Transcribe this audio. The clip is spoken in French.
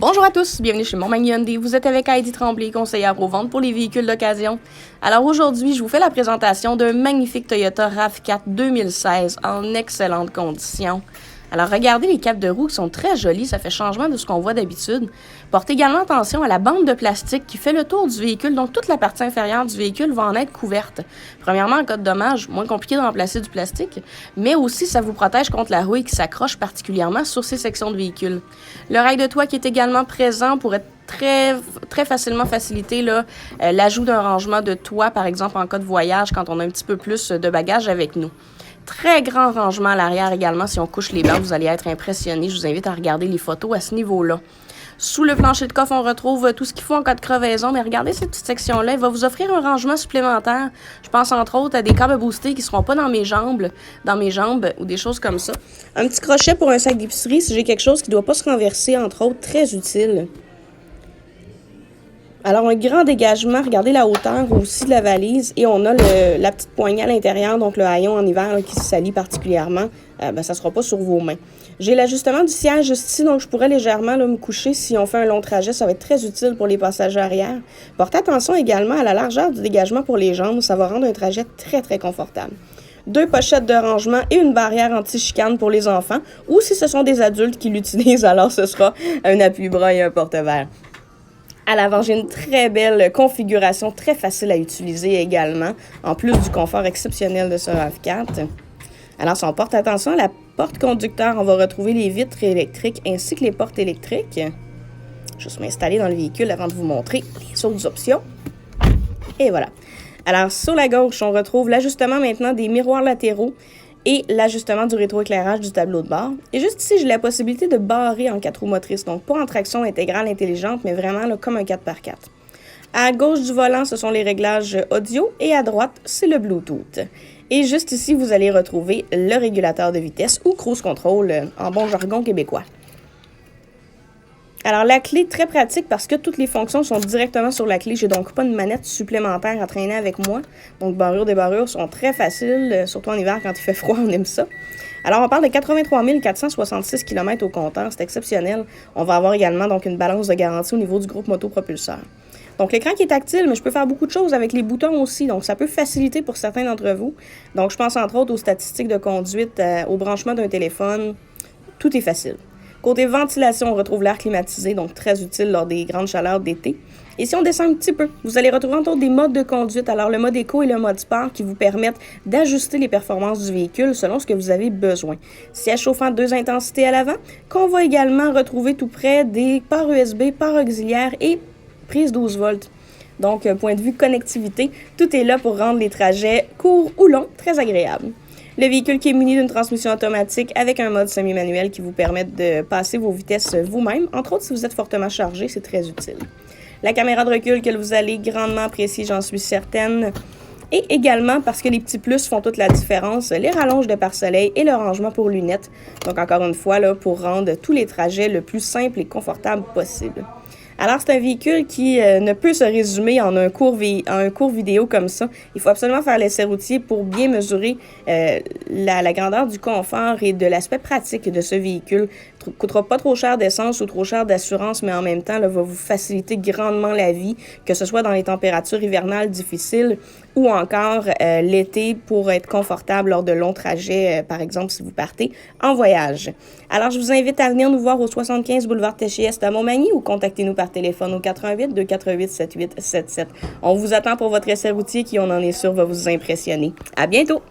Bonjour à tous, bienvenue chez Montmagny Hyundai. Vous êtes avec Heidi Tremblay, conseillère aux ventes pour les véhicules d'occasion. Alors aujourd'hui, je vous fais la présentation d'un magnifique Toyota RAV4 2016 en excellentes conditions. Alors regardez les capes de roue qui sont très jolies, ça fait changement de ce qu'on voit d'habitude. Portez également attention à la bande de plastique qui fait le tour du véhicule, donc toute la partie inférieure du véhicule va en être couverte. Premièrement, en cas de dommage, moins compliqué de remplacer du plastique, mais aussi ça vous protège contre la rouille qui s'accroche particulièrement sur ces sections de véhicule. Le rail de toit qui est également présent pour être très facilement faciliter l'ajout d'un rangement de toit, par exemple en cas de voyage, quand on a un petit peu plus de bagages avec nous. Très grand rangement à l'arrière également. Si on couche les bancs, vous allez être impressionnés. Je vous invite à regarder les photos à ce niveau-là. Sous le plancher de coffre, on retrouve tout ce qu'il faut en cas de crevaison. Mais regardez cette petite section-là. Il va vous offrir un rangement supplémentaire. Je pense entre autres à des câbles boostés qui ne seront pas dans mes jambes ou des choses comme ça. Un petit crochet pour un sac d'épicerie si j'ai quelque chose qui ne doit pas se renverser, entre autres, très utile. Alors, un grand dégagement, regardez la hauteur aussi de la valise et on a la petite poignée à l'intérieur, donc le haillon en hiver là, qui se salit particulièrement. Ça ne sera pas sur vos mains. J'ai l'ajustement du siège ici, donc je pourrais légèrement me coucher si on fait un long trajet. Ça va être très utile pour les passagers arrière. Portez attention également à la largeur du dégagement pour les jambes. Ça va rendre un trajet très confortable. 2 pochettes de rangement et une barrière anti-chicane pour les enfants. Ou si ce sont des adultes qui l'utilisent, alors ce sera un appuie-bras et un porte-verre. À l'avant, j'ai une très belle configuration, très facile à utiliser également, en plus du confort exceptionnel de ce RAV4. Alors, si on porte attention à la porte conducteur, on va retrouver les vitres électriques ainsi que les portes électriques. Je vais juste m'installer dans le véhicule avant de vous montrer les autres options. Et voilà. Alors, sur la gauche, on retrouve l'ajustement maintenant des miroirs latéraux et l'ajustement du rétroéclairage du tableau de bord. Et juste ici, j'ai la possibilité de barrer en 4 roues motrices, donc pas en traction intégrale intelligente, mais vraiment là, comme un 4x4. À gauche du volant, ce sont les réglages audio et à droite, c'est le Bluetooth. Et juste ici, vous allez retrouver le régulateur de vitesse ou cruise control en bon jargon québécois. Alors, la clé, très pratique parce que toutes les fonctions sont directement sur la clé. J'ai donc pas de manette supplémentaire à traîner avec moi. Donc, débarrures sont très faciles, surtout en hiver quand il fait froid, on aime ça. Alors, on parle de 83 466 km au compteur, c'est exceptionnel. On va avoir également donc une balance de garantie au niveau du groupe motopropulseur. Donc, l'écran qui est tactile, mais je peux faire beaucoup de choses avec les boutons aussi. Donc, ça peut faciliter pour certains d'entre vous. Donc, je pense entre autres aux statistiques de conduite, au branchement d'un téléphone. Tout est facile. Côté ventilation, on retrouve l'air climatisé, donc très utile lors des grandes chaleurs d'été. Et si on descend un petit peu, vous allez retrouver entre autres des modes de conduite. Alors, le mode éco et le mode sport qui vous permettent d'ajuster les performances du véhicule selon ce que vous avez besoin. Siège chauffant 2 intensités à l'avant, qu'on va également retrouver tout près des ports USB, ports auxiliaires et prise 12 volts. Donc, point de vue connectivité, tout est là pour rendre les trajets courts ou longs très agréables. Le véhicule qui est muni d'une transmission automatique avec un mode semi-manuel qui vous permet de passer vos vitesses vous-même. Entre autres, si vous êtes fortement chargé, c'est très utile. La caméra de recul que vous allez grandement apprécier, j'en suis certaine. Et également, parce que les petits plus font toute la différence, les rallonges de pare-soleil et le rangement pour lunettes. Donc, encore une fois, là, pour rendre tous les trajets le plus simple et confortable possible. Alors, c'est un véhicule qui ne peut se résumer en un court vidéo comme ça. Il faut absolument faire l'essai routier pour bien mesurer la grandeur du confort et de l'aspect pratique de ce véhicule. Il ne coûtera pas trop cher d'essence ou trop cher d'assurance, mais en même temps, là, va vous faciliter grandement la vie, que ce soit dans les températures hivernales difficiles ou encore l'été pour être confortable lors de longs trajets, par exemple si vous partez en voyage. Alors, je vous invite à venir nous voir au 75 boulevard Téchies à Montmagny ou contactez-nous par téléphone au 88 248 7877. On vous attend pour votre essai routier qui, on en est sûr, va vous impressionner. À bientôt!